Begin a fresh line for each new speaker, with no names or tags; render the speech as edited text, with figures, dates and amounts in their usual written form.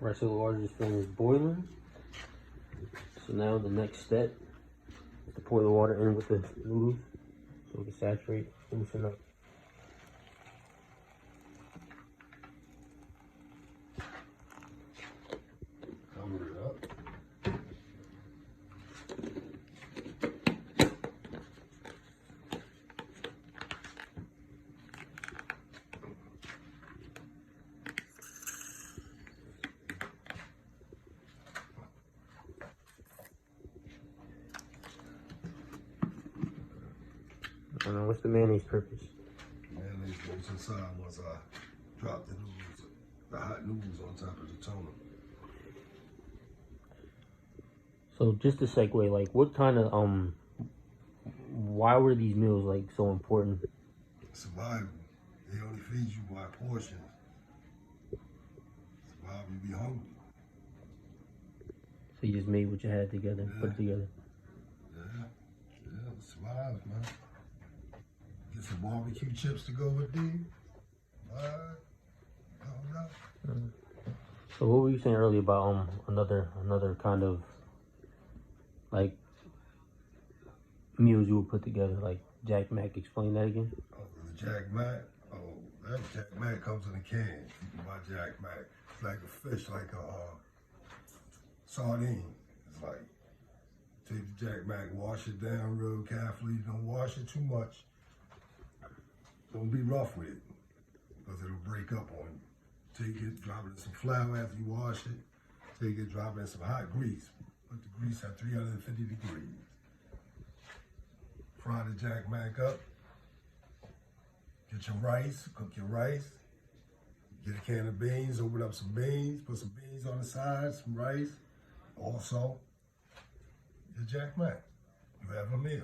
Right, so the water just finished boiling. So now the next step is to pour the water in with the noodles so it can saturate, loosen up.
Cover it up.
What's the mayonnaise purpose?
Mayonnaise goes inside once I drop the noodles, the hot noodles on top of the toner.
So just to segue, like what kind of why were these meals like so important?
Survival. They only feed you by portions. Survival, you be hungry.
So you just made what you had together,
Yeah.
put it together.
Yeah, survive, man. Get some barbecue chips to go with these.
So what were you saying earlier about another kind of like meals you would put together, like Jack Mac? Explain that again.
Oh, the Jack Mac. Oh, that Jack Mac comes in a can. You can buy Jack Mac. It's like a fish, like a sardine. It's like, take the Jack Mac, wash it down real carefully. Don't wash it too much. Don't be rough with it, because it'll break up on you. Take it, drop it in some flour after you wash it. Take it, drop it in some hot grease. Put the grease at 350 degrees. Fry the Jack Mac up. Get your rice, cook your rice. Get a can of beans, open up some beans, put some beans on the side, some rice. Also, your Jack Mac. You have a meal.